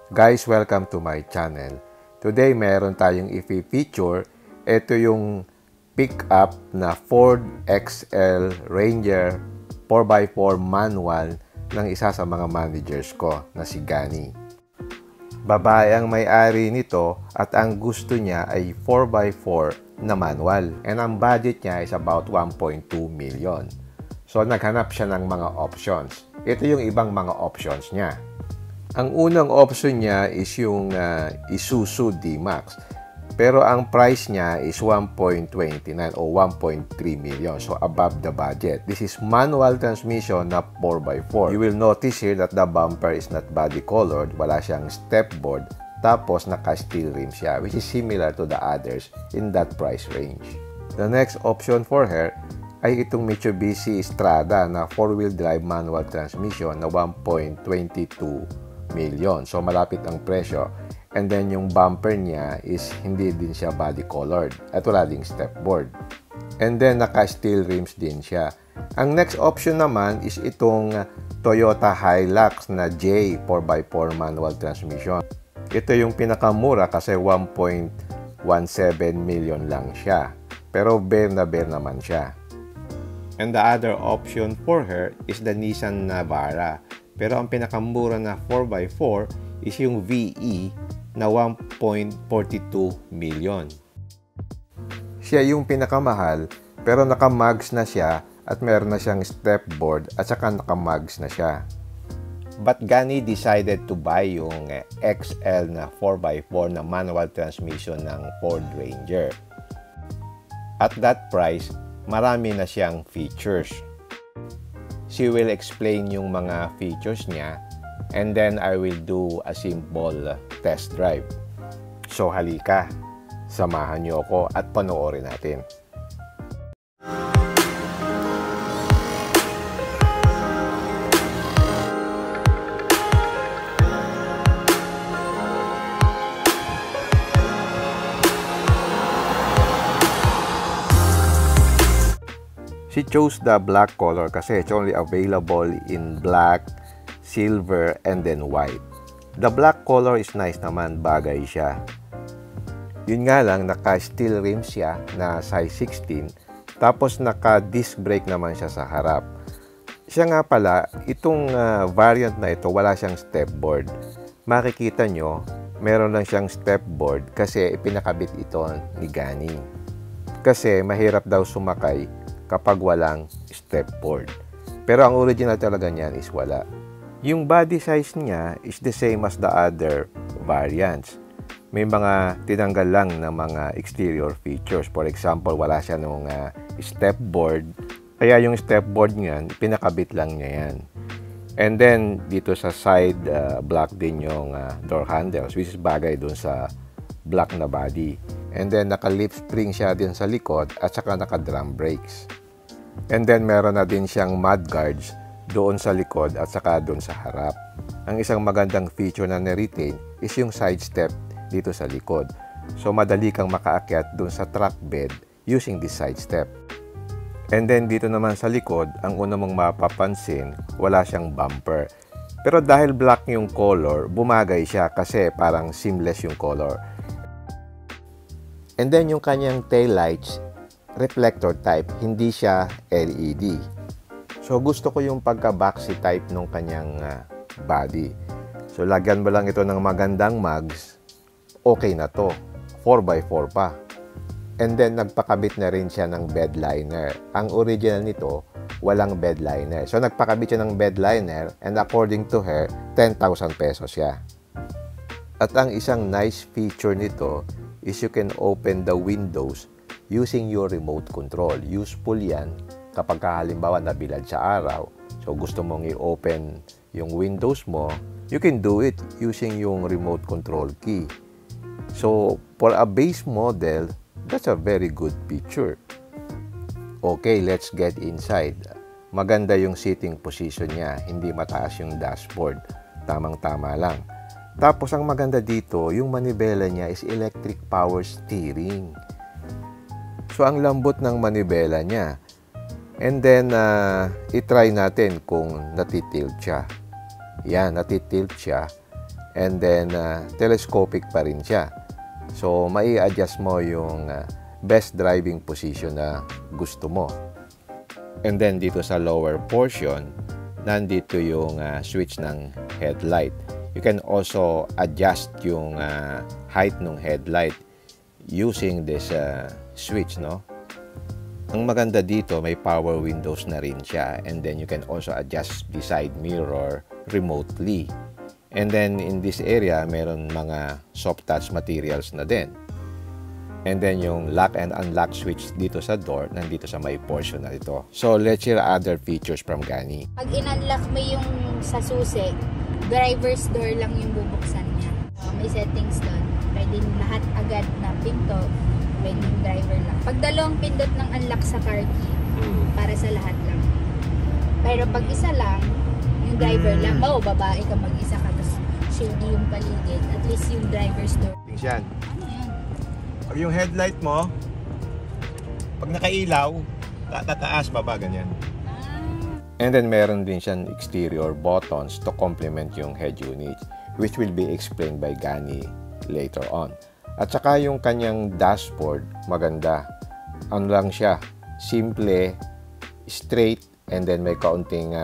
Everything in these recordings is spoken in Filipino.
Guys, welcome to my channel. Today, meron tayong i-feature. Ito yung pick-up na Ford XL Ranger 4x4 manual ng isa sa mga managers ko na si Gani. Babae ang may-ari nito at ang gusto niya ay 4x4 na manual. And ang budget niya is about 1.2 million. So, naghanap siya ng mga options. Ito yung ibang mga options niya. Ang unang option niya is yung Isuzu D-Max. Pero ang price niya is 1.29 o 1.3 million. So, above the budget. This is manual transmission na 4x4. You will notice here that the bumper is not body colored. Wala siyang stepboard. Tapos, naka-steel rim siya, which is similar to the others in that price range. The next option for her ay itong Mitsubishi Strada na 4-wheel drive manual transmission na 1.22 million. So, malapit ang presyo. And then, yung bumper niya is hindi din siya body colored at wala ding stepboard. And then, naka-steel rims din siya. Ang next option naman is itong Toyota Hilux na J 4x4 manual transmission. Ito yung pinakamura kasi 1.17 million lang siya. Pero bare na bare naman siya. And the other option for her is the Nissan Navara. Pero ang pinakamura na 4x4 is yung VE na 1.42 million. Siya yung pinakamahal pero naka-mags na siya at meron na siyang stepboard at saka naka-mags na siya. But Gani decided to buy yung XL na 4x4 na manual transmission ng Ford Ranger. At that price, marami na siyang features. She will explain yung mga features niya and then I will do a simple test drive. So halika, samahan niyo ako at panoorin natin. She chose the black color kasi it's only available in black, silver, and then white. The black color is nice naman, bagay siya. Yun nga lang, naka-steel rim siya na size 16, tapos naka-disc brake naman siya sa harap. Siya nga pala, itong variant na ito, wala siyang stepboard. Makikita nyo, meron lang siyang stepboard kasi ipinakabit ito ni Gani. Kasi mahirap daw sumakay kapag walang stepboard. Pero ang original talaga niyan is wala. Yung body size niya is the same as the other variants. May mga tinanggal lang na mga exterior features. For example, wala siya nung stepboard. Kaya yung stepboard niyan, pinakabit lang niya yan. And then, dito sa side, black din yung door handles, which is bagay dun sa black na body. And then, naka-lip spring siya din sa likod at saka naka-drum brakes. And then, meron na din siyang mudguards doon sa likod at saka doon sa harap. Ang isang magandang feature na na-retain is yung side step dito sa likod. So, madali kang makaakyat doon sa truck bed using this side step. And then, dito naman sa likod, ang una mong mapapansin, wala siyang bumper. Pero dahil black yung color, bumagay siya kasi parang seamless yung color. And then, yung kanyang taillights, reflector type, hindi siya LED. So, gusto ko yung pagka-boxy type nung kanyang body. So, lagyan mo lang ito ng magandang mags, okay na to. 4x4 pa. And then, nagpakabit na rin siya ng bed liner. Ang original nito, walang bed liner. So, nagpakabit siya ng bed liner and according to her, 10,000 pesos siya. At ang isang nice feature nito is you can open the windows using your remote control. Useful yan kapag halimbawa nabilad sa araw. So, gusto mong i-open yung windows mo, you can do it using yung remote control key. So, for a base model, that's a very good feature. Okay, let's get inside. Maganda yung seating position niya. Hindi mataas yung dashboard. Tamang-tama lang. Tapos, ang maganda dito, yung manibela niya is electric power steering. So, ang lambot ng manibela niya. And then, itry natin kung natitilt siya. Yan, natitilt siya. And then, telescopic pa rin siya. So, mai-adjust mo yung best driving position na gusto mo. And then, dito sa lower portion, nandito yung switch ng headlight. You can also adjust yung height ng headlight using this switch, no? Ang maganda dito, may power windows na rin siya. And then, you can also adjust the side mirror remotely. And then, in this area, meron mga soft touch materials na din. And then, yung lock and unlock switch dito sa door, nandito sa may portion na ito. So, let's hear other features from Gani. Pag in-unlock mo yung sa susi, driver's door lang yung bubuksan niya. May settings doon. Pwede lahat agad na pinto, pwede yung driver lang. Pag dalawang pindot ng unlock sa car key, para sa lahat lang. Pero pag isa lang, yung driver lang, babae ka mag-isa ka, tapos shady yung paligid, at least yung driver's door. Yan. Ano yan? Pag yung headlight mo, pag nakailaw, tataas baba, ganyan. And then meron din siyang exterior buttons to complement yung head unit, which will be explained by Gani later on. At saka yung kanyang dashboard, maganda. Ano lang siya, simple, straight, and then may kaunting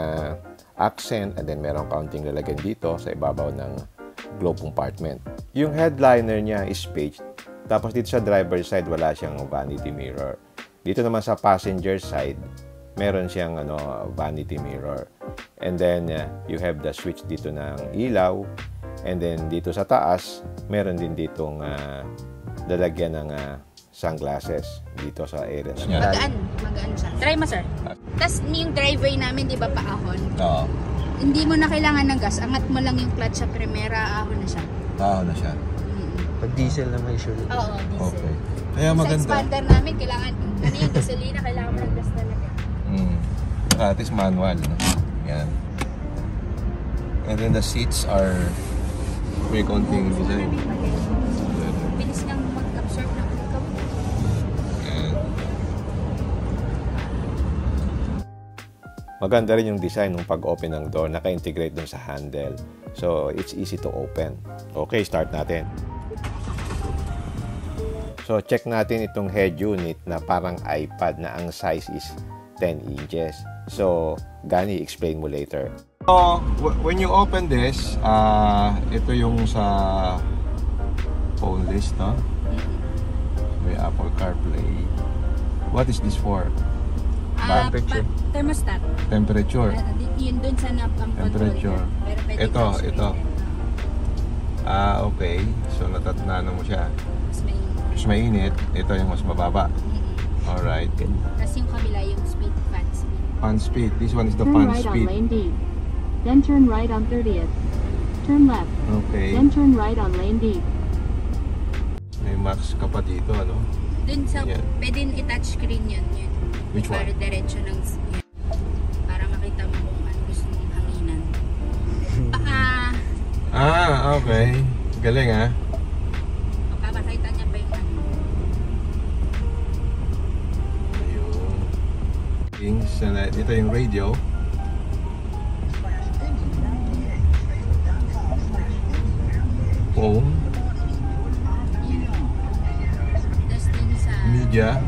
accent, and then meron kaunting lalagyan dito sa ibabaw ng globe compartment. Yung headliner niya is beige, tapos dito sa driver side wala siyang vanity mirror. Dito naman sa passenger side, meron siyang vanity mirror. And then you have the switch dito ng ilaw, and then dito sa taas meron din ditong lalagyan ng sunglasses dito sa area na Magaan siya. Try mo, sir. Tapos yung driveway namin, di ba, paahon? Oo. Hindi mo na kailangan ng gas. Angat mo lang yung clutch sa primera, ahon na siya. Na siya. Pag diesel naman usually. Oo, diesel. Okay. Kaya Sa maganda. expander namin, kailangan, yung gasolina, kailangan mo ng gas talaga. At least manual. No? Yan. And then the seats are may konting design. Bilis nang mag-absorb ng ikaw. Yan. Maganda rin yung design ng pag-open ng door, naka-integrate dun sa handle. So, it's easy to open. Okay, start natin. So, check natin itong head unit na parang iPad na ang size is 10 inches. So, Gani, explain mo later. So, when you open this, ito yung sa phone list, no? May Apple CarPlay. What is this for? Temperature. Thermostat. Temperature. Yun dun sa Temperature. Pero pwede Ito. touchscreen. Okay. So, natatnano mo siya. Mas may Mas mainit. Ito yung mas mababa. Alright. Tapos yung kabila yung speed, fan speed. Fan speed. This one is the Turn fan right on speed. lane D. Then turn right on 30th. Turn left. Okay. Then turn right on lane D. May max ka pa dito, ano? Dun sa, Yan. pwede i-touchscreen yun. Which one? Para diretso ng yun. Para makita mo kung ano gusto mong hanginan. Okay. Galing, ha? Papakita niya pa yung ano. Ito yung radio. Phone. Tapos dun sa... Media.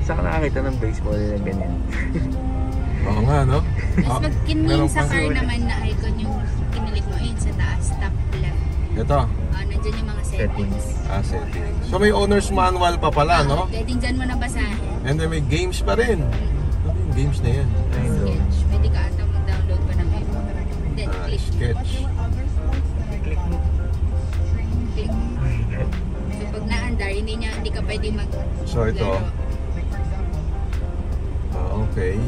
Saan ka nakakita ng baseball na ganyan? Oo nga, no? Tapos pag kinmin meron sa pang car sulit. naman na icon yung kinilik mo ayun sa taas, top left. Ito. Nandyan yung mga settings. Setting. So may owner's manual pa pala, no? Pwedeng dyan mo nabasahin. And then may games pa rin. Ano yung games na yan? Sketch. Pwede ka ata mag-download pa ng app. Then click. Sketch. Click. So pag naandar, hindi ka pwede mag So ito. Okay.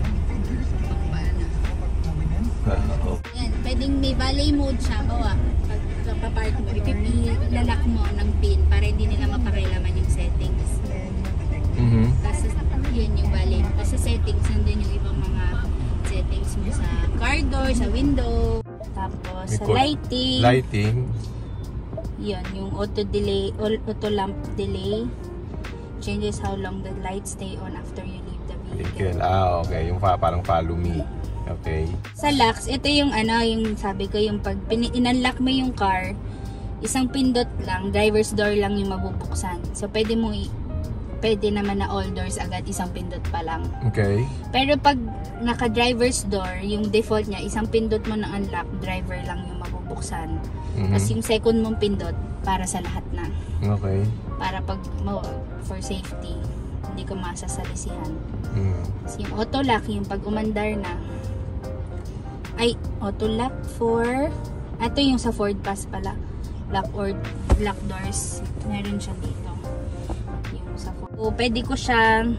Paano. Okay. Yan, pwedeng may valet mode siya. Bawa, pag papark mo, ilalak mo ng pin para hindi nila mapakialaman yung settings. Tapos yun yung valet. Tapos sa settings, nandun yung ibang mga settings mo sa car door, sa window. Tapos sa lighting. Lighting. Yun, yung auto lamp delay. Changes how long the lights stay on after you leave the vehicle. Okay. Yung parang follow me. Okay. Sa locks, ito yung yung sabi ko, yung pag in-unlock mo yung car, isang pindot lang, driver's door lang yung mabubuksan. So, pwede naman na all doors agad, isang pindot pa lang. Okay. Pero pag naka-driver's door, yung default niya, isang pindot mo na unlock, driver lang yung mabubuksan. Tapos yung second mong pindot, para sa lahat na. Okay. Para pag for safety, hindi ko masasalisihan. Tapos yung auto lock, yung pag umandar na, auto lock for, ito yung sa Ford Pass pala, lock doors, meron siya dito. Yung sa Ford. So, pwede ko siya,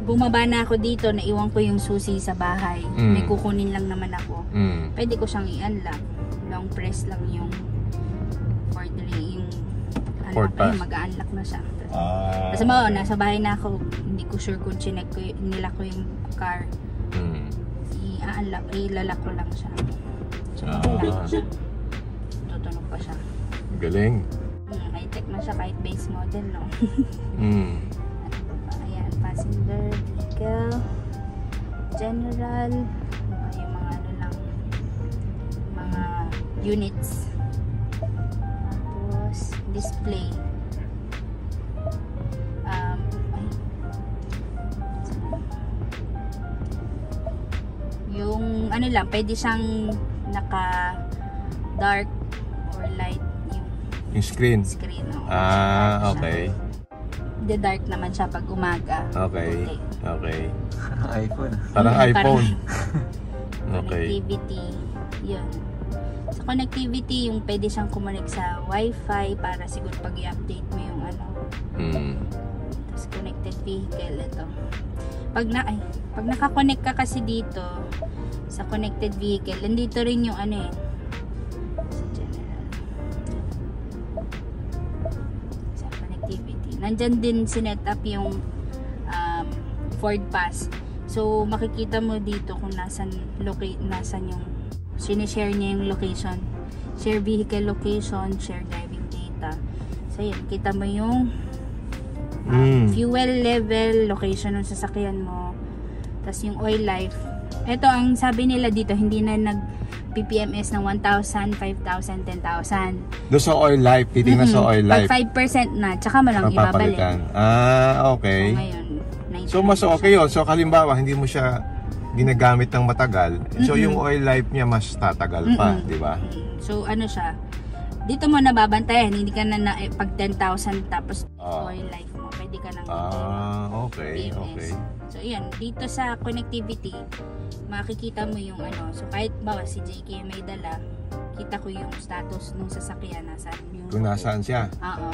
bumaba na ako dito, naiwan ko yung susi sa bahay, may kukunin lang naman ako. Pwede ko siyang i-unlock, long press lang yung Ford Pass. mag-unlock na siya. Kasi nasa bahay na ako, hindi ko sure kung nila ko yung car. Ilalak ko lang siya. Tutunog pa siya. Galing. High-tech na siya kahit base model, no? Ayan, passenger, vehicle, general, yung mga mga units. Tapos, display. Yung pwede siyang naka dark or light Yung screen. no? Okay. The dark naman siya pag umaga. Okay. iPhone. Parang iPhone. Okay. Connectivity. Yun. Sa connectivity, yung pwede siyang kumonek sa Wi-Fi para siguro pag i-update mo yung Tapos connected vehicle, ito. Pag nakakonect ka kasi dito sa connected vehicle, nandito rin yung sa general. Sa connectivity. Nandyan din sinet up yung Ford Pass. So, makikita mo dito kung nasan yung sinishare niya yung location. Share vehicle location, share driving data. So, yun. Kita mo yung fuel level, location ng sasakyan mo. Tapos yung oil life. Ito, ang sabi nila dito, hindi na nag-PPMS ng 1,000, 5,000, 10,000. Doon sa oil life, titingnan sa oil life. Pag 5% na, tsaka mo lang ibabalik. Okay. So, ngayon, So, mas okay yun. So, halimbawa, hindi mo siya ginagamit ng matagal. So, yung oil life niya mas tatagal pa, di ba? So, siya, dito mo nababantayan, hindi ka na pag 10,000 tapos oil life mo, pwede ka nang okay. So, yan, dito sa connectivity, makikita mo yung so kahit si JK may dala, kita ko yung status ng sasakyan, Kung nasaan siya. Oo.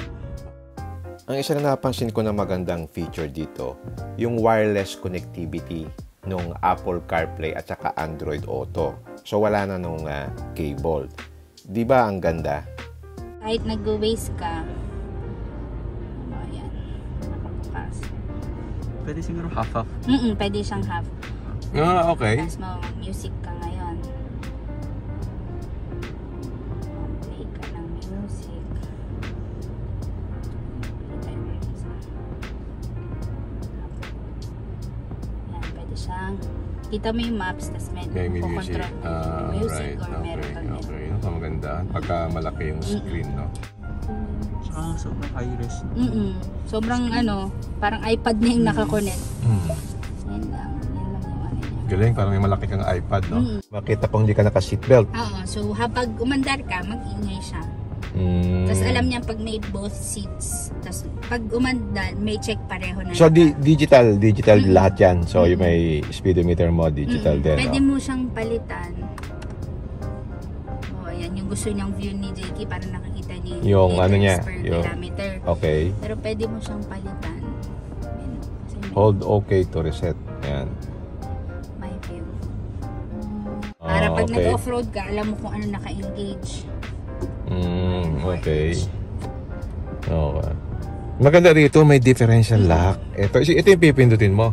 Ang isa na napansin ko na magandang feature dito, yung wireless connectivity nung Apple CarPlay at saka Android Auto. So wala na nung cable. Di ba ang ganda? Kahit nag-waste ka, ayan, nakabukas. Pwede siguro half-half. Pwede siyang half. Okay. Tapos mag-music ka ngayon. Play ka ng music. Ayan, pwede siyang kita mo yung maps, tapos may music. control mo yung music or meron kang Okay. Ito maganda. Pagka malaki yung screen, no? Sobrang high-res. Sobrang parang iPad na yung nakakonect. Yan lang yung niya. Galing, parang may malaki kang iPad, no? Makita pong hindi ka naka-seatbelt. Oo, so kapag umandar ka, mag-ingay siya. Tapos alam niya pag may both seats. Tapos pag umandar, may check pareho na. So, digital lahat yan. So, yung may speedometer mo, digital din, Pwede no? mo siyang palitan. Ayan, yung gusto niyang view ni JK para nakikita niya Yung liters niya, per yung kilometer. Okay. Pero pwede mo siyang palitan. Ayan, kasi Hold okay to reset. Yan. may view. Para pag okay. nag-offroad ka, alam mo kung ano naka-engage. Okay. Okay. Maganda rito, may differential lock. Ito yung pipindutin mo.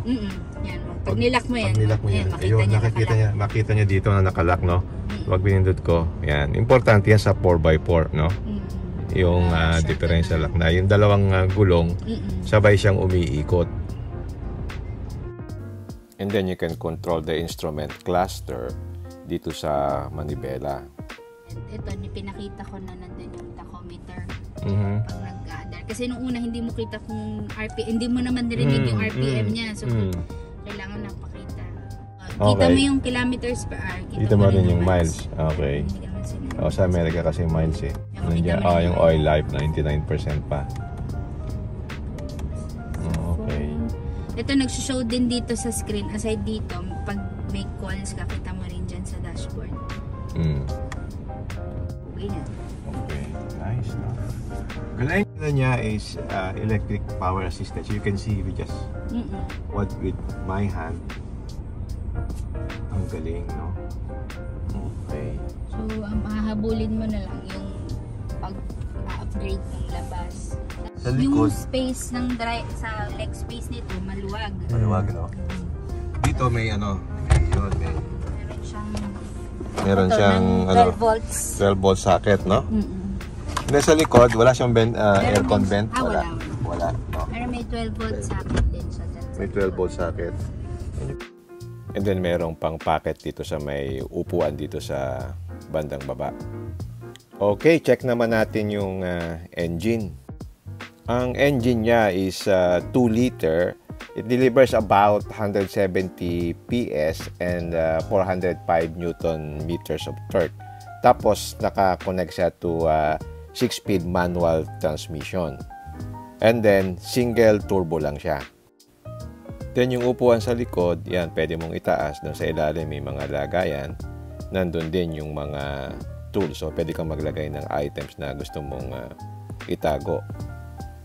Yan. Pag nilock mo yan, Pag nilock mo yan, ayun, nakita niya dito na nakalock, no? Pag pinindot ko, yan. Importante yan sa 4x4, no? Yung differential lock na. Yung dalawang gulong, sabay siyang umiikot. And then you can control the instrument cluster dito sa manibela. Ito, pinakita ko na nandun yung tachometer. Mm-hmm. Pag nag-gather. Kasi nung una, hindi mo kita kung RPM, hindi mo naman narinig yung RPM niya. So, kailangan napakita. Kita mo yung kilometers per hour. Kita mo rin yung miles. Okay. Sa Amerika kasi miles eh. Nandiyan, yung oil life, 99% pa. Okay. Ito, nag-show din dito sa screen. Aside dito, pag may calls ka, kita mo rin dyan sa dashboard. Okay na. Okay. Nice, no? Galing na niya is electric power assistant. So you can see with just with my hand. Ang galing, no? Okay. So, mahahabulin mo na lang yung pag-upgrade ng labas. Sa Yung likod, space ng sa leg space nito, maluwag. maluwag, no? Dito may ano, yun, may Meron siyang meron ito, siyang ng 12 volts. 12 volt socket, no? Hindi, sa likod, wala siyang aircon vent. Wala. Wala, no? Pero may 12 volts socket din siya dyan. May 12 volt socket. And then merong pang pocket dito sa may upuan dito sa bandang baba. Okay, check naman natin yung engine. Ang engine niya is 2 liter. It delivers about 170 PS and 405 Newton meters of torque. Tapos naka-connect siya to 6-speed manual transmission. And then single turbo lang siya. Then yung upuan sa likod, yan, pwede mong itaas. Doon sa ilalim may mga lagayan. Nandun din yung mga tools. So pwede kang maglagay ng items na gusto mong itago.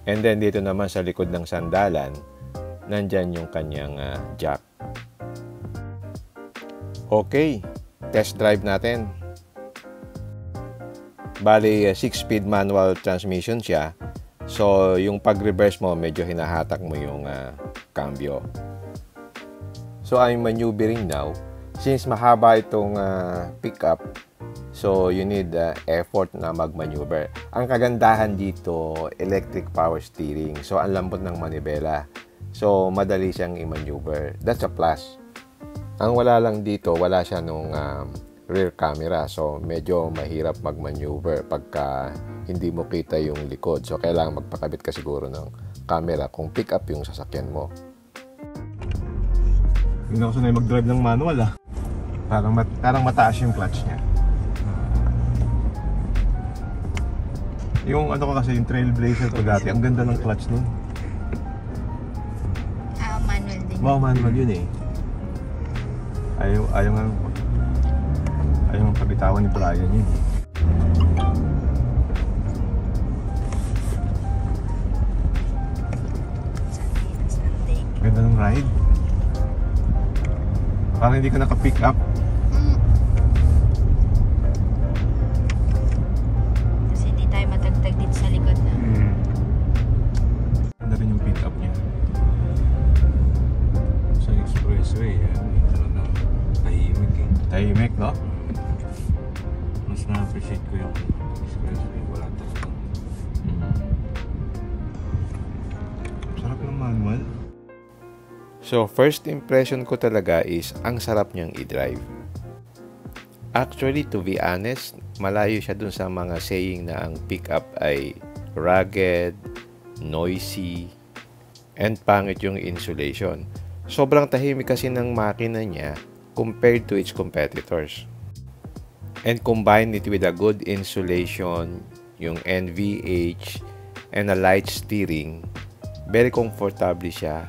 And then dito naman sa likod ng sandalan, nandyan yung kanyang jack. Okay, test drive natin. Bali, 6-speed manual transmission siya. So, yung pag-reverse mo, medyo hinahatak mo yung cambio. So, I'm maneuvering now. Since mahaba itong pickup, so you need effort na mag-maneuver. Ang kagandahan dito, electric power steering. So, ang lambot ng manibela. So, madali siyang i-maneuver. That's a plus. Ang wala lang dito, wala siya nung rear camera. So, medyo mahirap mag-maneuver pagka hindi mo kita yung likod. So, kailangan magpakabit ka siguro ng camera kung pick up yung sasakyan mo. Hindi ako sanay mag-drive ng manual Parang mataas yung clutch niya. Yung ano ko kasi, yung Trailblazer ko dati, ang ganda ng clutch nun. Manual din. Wow, manual yun eh. Ayaw nga pabitawan ni Brian yun eh. Ganda ng ride. Parang hindi ka naka-pick up. Kasi hindi tayo matagtag dito sa likod na. Ganda rin yung pick up niya. Sa expressway, talaga tahimik eh. Tahimik, no? Mas na-appreciate ko yung expressway. Wala talaga. Sarap ng manual. So, first impression ko talaga is ang sarap niyang i-drive. Actually, to be honest, malayo siya dun sa mga saying na ang pickup ay rugged, noisy, and pangit yung insulation. Sobrang tahimik kasi ng makina niya compared to its competitors. And combine it with a good insulation, yung NVH, and a light steering, very comfortable siya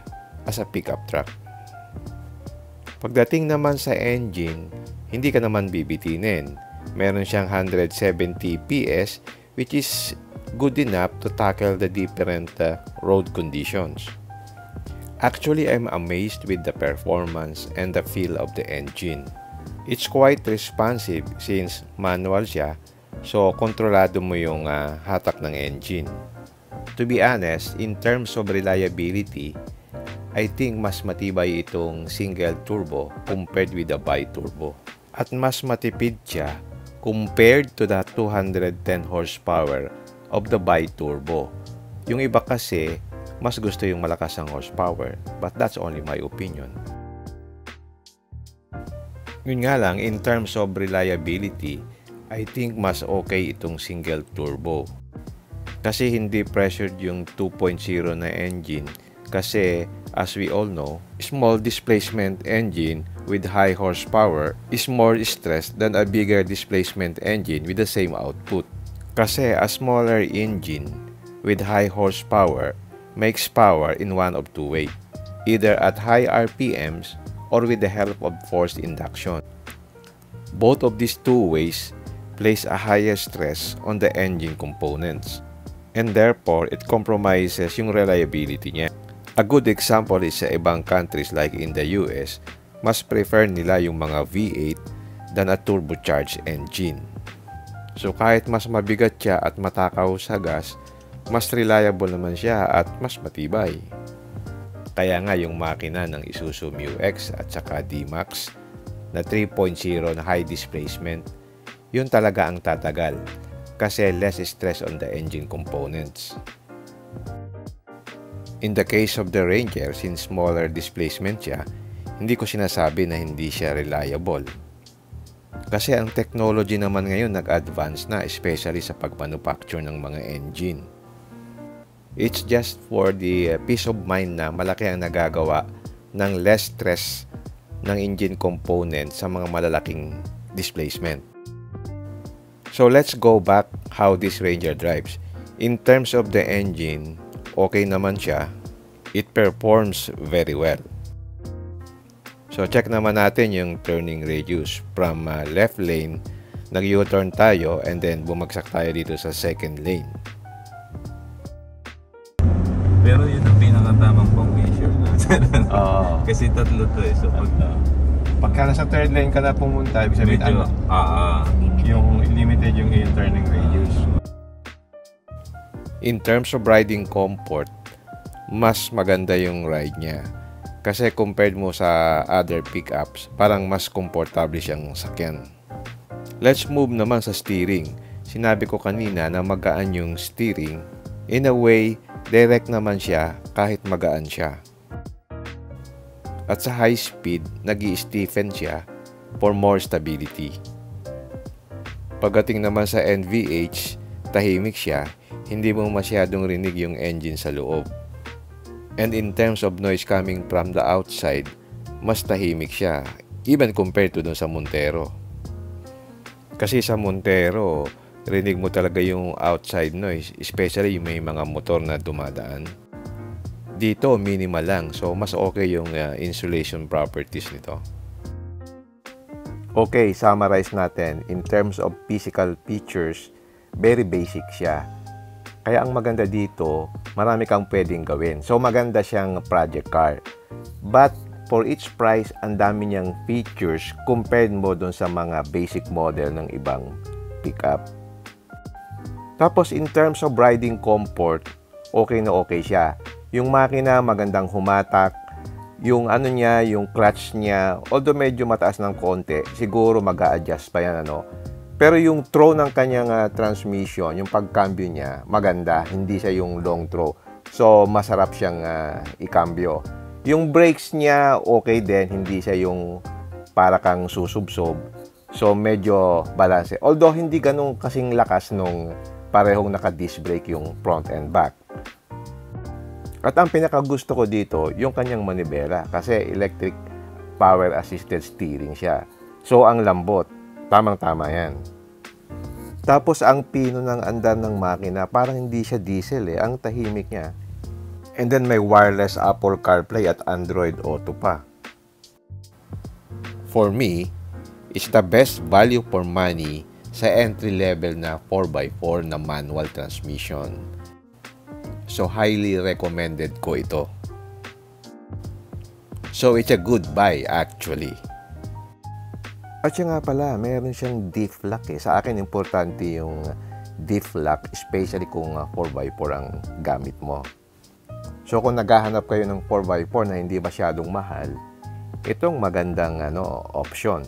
as a pickup truck. Pagdating naman sa engine, hindi ka naman bibitinin. Meron siyang 170 PS which is good enough to tackle the different road conditions. Actually, I'm amazed with the performance and the feel of the engine. It's quite responsive since manual siya, so kontrolado mo yung hatak ng engine. To be honest, in terms of reliability, I think mas matibay itong single turbo compared with the bi-turbo. At mas matipid siya compared to the 210 horsepower of the bi-turbo. Yung iba kasi, mas gusto yung malakas ang horsepower. But that's only my opinion. Yun nga lang, in terms of reliability, I think mas okay itong single turbo. Kasi hindi pressured yung 2.0 na engine. Kasi as we all know, small displacement engine with high horsepower is more stressed than a bigger displacement engine with the same output. Kasi a smaller engine with high horsepower makes power in one of two ways, either at high RPMs or with the help of forced induction. Both of these two ways place a higher stress on the engine components, and therefore it compromises yung reliability niya. A good example is sa ibang countries like in the US, mas prefer nila yung mga V8 than a turbocharged engine. So kahit mas mabigat siya at matakaw sa gas, mas reliable naman siya at mas matibay. Kaya nga yung makina ng Isuzu MU-X at saka D-Max na 3.0 na high displacement, yun talaga ang tatagal kasi less stress on the engine components. In the case of the Ranger, since smaller displacement siya, hindi ko sinasabi na hindi siya reliable. Kasi ang technology naman ngayon nag-advance na, especially sa pag-manufacture ng mga engine. It's just for the peace of mind na malaki ang nagagawa ng less stress ng engine component sa mga malalaking displacement. So let's go back how this Ranger drives. In terms of the engine, okay naman siya. It performs very well. So check naman natin yung turning radius. From left lane, nag-U-turn tayo and then bumagsak tayo dito sa second lane. Pero yun ang pinakatamang pang-measure natin. Kasi tatlo to eh. So Pagka nasa third lane ka na pumunta, ibig sabihin medyo, yung limited yung turning radius. In terms of riding comfort, mas maganda yung ride niya. Kasi compared mo sa other pickups, parang mas komportable siyang sakyan. Let's move naman sa steering. Sinabi ko kanina na magaan yung steering. In a way, direct naman siya kahit magaan siya. At sa high speed, nag-i-stiffen siya for more stability. Pagdating naman sa NVH, tahimik siya, hindi mo masyadong rinig yung engine sa loob. And in terms of noise coming from the outside, mas tahimik siya, even compared to dun sa Montero. Kasi sa Montero, rinig mo talaga yung outside noise, especially yung may mga motor na dumadaan. Dito, minimal lang. So, mas okay yung insulation properties nito. Okay, summarize natin. In terms of physical features, very basic siya. Kaya ang maganda dito, marami kang pwedeng gawin. So, maganda siyang project car. But, for each price, ang dami niyang features compared mo dun sa mga basic model ng ibang pickup. Tapos, in terms of riding comfort, okay na okay siya. Yung makina magandang humatak, yung ano niya, yung clutch niya, although medyo mataas ng konti, siguro mag-a-adjust pa yan, ano. Pero yung throw ng kanyang transmission, yung pagkambyo niya, maganda, hindi siya yung long throw. So, masarap siyang ikambyo. Yung brakes niya, okay din, hindi siya yung para kang susubsob. So, medyo balance. Although, hindi ganun kasing lakas nung parehong naka-disc brake yung front and back. At ang pinakagusto ko dito, yung kanyang manibela kasi electric power assisted steering siya. So, ang lambot. Tamang-tama yan. Tapos, ang pino ng andar ng makina, parang hindi siya diesel eh. Ang tahimik niya. And then, may wireless Apple CarPlay at Android Auto pa. For me, it's the best value for money sa entry-level na 4x4 na manual transmission. So, highly recommended ko ito. So, it's a good buy actually. At siya nga pala, meron siyang diff lock eh. Sa akin, importante yung diff lock, especially kung 4x4 ang gamit mo. So, kung naghahanap kayo ng 4x4 na hindi masyadong mahal, itong magandang option.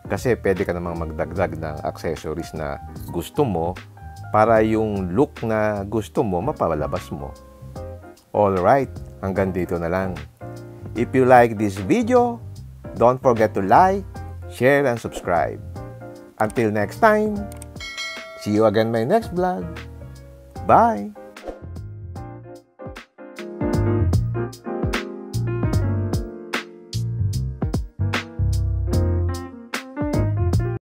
Kasi pwede ka namang magdagdag ng accessories na gusto mo para yung look na gusto mo, mapalabas mo. Alright, hanggang dito na lang. If you like this video, don't forget to like, share, and subscribe. Until next time, see you again my next vlog. Bye!